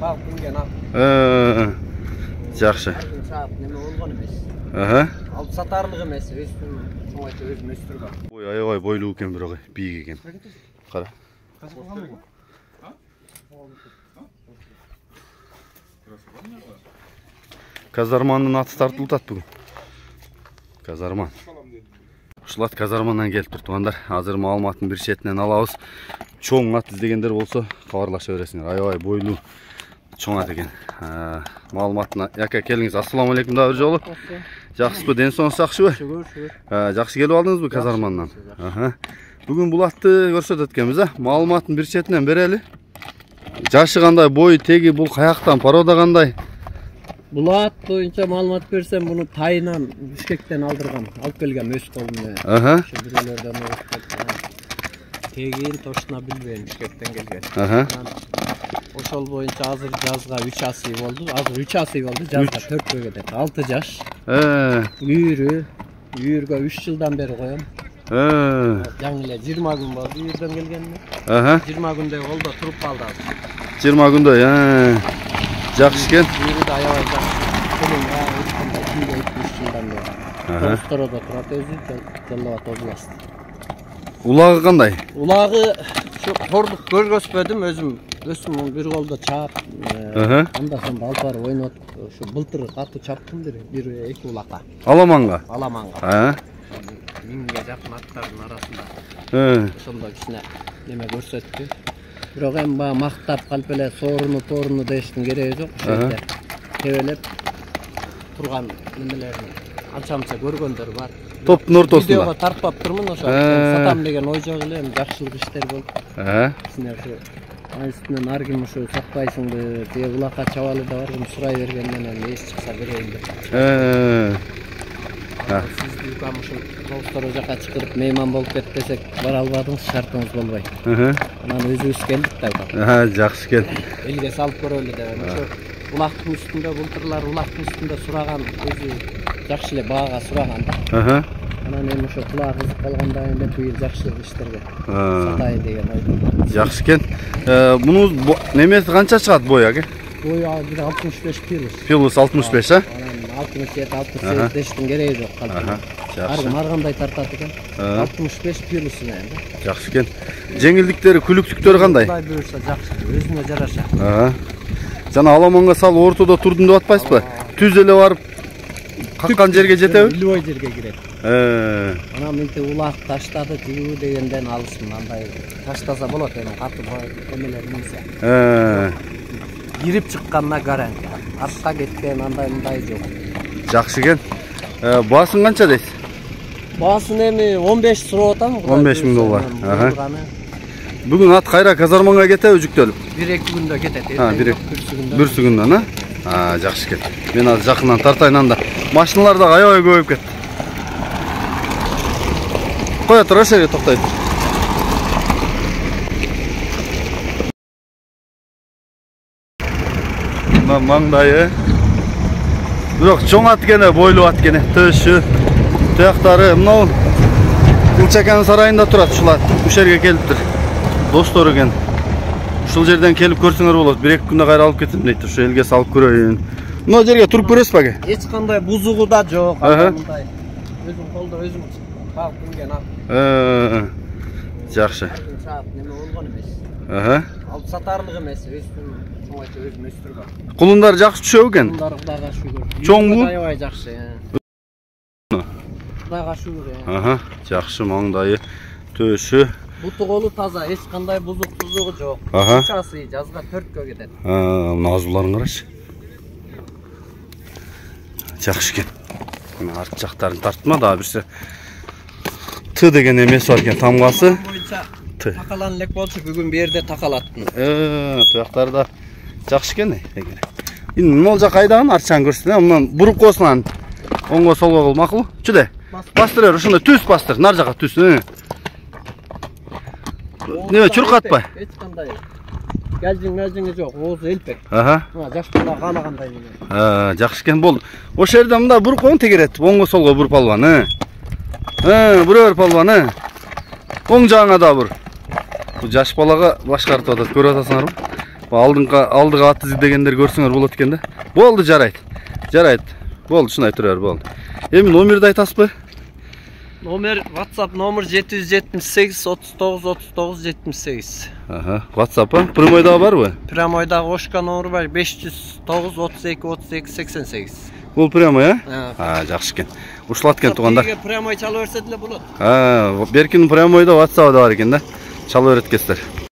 Kalk bingen al. Жақсы. Saat neme olgan emes. Aha. Алып сатарлык эмес, өзүм чоңайта өзүм өстүргөн. Ой, аябай бойлуу экен бирок, бийик экен. Кара. Казарманын аты тартылып атат бүгүн. Казарман. Ушулат казармандан келип тур туугандар. Азыр маалыматтын бир четинен алабыз. Чоң ат издегендер болсо кабарлаша бересиңер. Аябай бойлуу чоң ат экен. Маалыматына яка келиңиз. Ассаламу алейкум да бир жолу. Жакшысызбы, ден соңуз жакшыбы? Шүгүр. Жакшы келип алдыңызбы казармандан? Бүгүн бул атты көрсөтөт экенбиз, маалыматтын бир четинен берели. Жашы кандай, бою, теги, бул каяктан, порода кандай? Бул ат боюнча маалымат берсем, буну Тайынан, Бишкектен алдыргам, алып келгем өз колум менен. Ошо бирөөлөрдөн тегин тошуна билбейм, Бишкектен келген. Ошол боюнча азыр жазга 3 асый болду. Азыр 3 асый болду, жазга 4 кетет. 6 жаш. Үйүргө 3 жылдан бери коем. Жаңы эле 20 күн болду үйүрдөн келгенине. 20 күндөй колдо туруп калды азыр. 20 күндөй, жакшы экен. Үйүрдө аябай жакшы. Келин 3 жылдан бери. Тороодо турат өзү, Жалал Абад областы. Улагы кандай? Улагы торлук көргөзбөдүм, өзүм өсүм бир колдо чаап, анда сонда алып барып ойнотуп, ушу былтыр катуу чаптым бир эки улакка. Аламанга? Аламанга. Миңге жакын аттардын арасында. Ошондо кичине неме көрсөттү. Бирок эми баа мактап калп эле сооруну дештин кереги жок. Ошо жерде тебелеп турган немелерин анча-мынча көргөндөр бар. Топтун ортосунда. Видеого тартпап турмун, ошо сатам деген ой жок эле, эми жакшылык иштер болуп. Кичине ушу айсынын ар ким ушу сатпайсыңбы, же улакка чабалы да бар, ким сурай бергенден эч чыкса берейин деп. Сиз укам ушу Тоостор жака чакырып мейман болуп кет десек, бара албадыңыз, шартыңыз болбой. Анан өзүбүз келдик да. Жакшы экен. Элге салып көрөлү деп. Ошо улактын үстүндө былтырлар улактын үстүндө сураган, өзү жакшы эле баага сураган да. Анан эми ошо кулаа кызык калгандан кийин быйыл жакшылык иштерге сатайын деген ойдо. Жакшы экен. Мунун немеси канча чыгат бою аке? Бою 65 пилус. Пилус 65, Анан 67-68 дештин кереги жок калп. Ар кандай тартат экен. 65 пилус менен да. Жакшы экен. Жеңилдиктери, күлүктүктөрү кандай? Кудай буюрса жакшы, өзүнө жараша. Жана аламанга салып ортодо турдум деп атпайсызбы? Түз эле барып каккан жерге жетеби? Любой жерге кирет. Анан мынтип улак таштады жуу дегенден алысмын, андай таштаса болот эми катуу эмелер минсе. Кирип чыкканына гарантия. Артка кеткен андай жок. Жакшы экен. Баасын канча дейсиз? Баасын эми 15 сурап атам. 15 000 доллар. Бүгүн ат кайра казарманга кетеби жүктөлүп? 1-2 күндө кетет. Бир күндөн, жакшы экен. Мен азыр жакындан тартайын анда. Машиналар да аябай көбөйүп кетти. Коя тур, ошо жерге токтойт. Маңдайы. Бирок чоң ат экен, бойлуу ат экен. Төшү, таяктары мынау Кылчакан сарайында турат ушул ат. Ушул жерге келиптир. Достор экен. Ушул жерден келип көрсөңөр болот. 1-2 күндө кайра алып кетем дейт. Ошо элге салып көрөйүн. Мына жерге туруп көрөсүз беге? Эч кандай бузугу да жок. Мындай өзүм колдо өзүм калып bingen ал. Жакшы. Саат неме болгон эмес. Алып сатарлык эмес, өзүм чоңайта өзүм өстүргөн. Кулундар жакшы түшөбү экен? Кулундар Кудайга шүгүр. Чоңбу? Аябай жакшы. Кудайга шүгүр. Жакшы, маңдайы, төшү. Буту колу таза, эч кандай бузук-тузугу жок. Часы жазга 4кө кетет. Мына азууларын карашы. Жакшы экен. Мен арт жактарын тартма да бирсе. Т деген эмеси бар экен, тамгасы. Т. Такалан элек болчу, бүгүн бу жерде такалаттым. Туяктары да жакшы экен. Эми могул жак айдаган арчаны көрсөтсөң, мындан буруп койсуңан. Оңго солго кыл, макул? Чүдө. Бастыр бер, ошондой түз бастыр, нар жака түз. Неме чуркатпай? Эч кандай. Gəlжиң жок, оозу элпек. Жаш бала каалагандай менен. Жакшы экен, болду. Ошол жерде мында буруп койгон тегеретип, оңго солго буруп албан, бура бер палбан, Оң жагыңа да бур. Бу жаш балага башкартып атат, көрүп атасыңарбы? Алдыға ат іздегендер көрсеңер болады екен да. Болды, жарайды. Болды, шынай тұрар, болды. Эми номерді айтасыз ба? Номер, WhatsApp номер 778 39 39 78. WhatsApp па? Прямойдағы бар ба? Прямойдағы Ошқа номер бар, 509 32 32 88. Бұл прямой, жақсы екен. Ушылат екен туғандар. Прямой чалы өрсетілі болады. Беркин прямойда WhatsApp-да бар екен да. Чалы өрет кестер.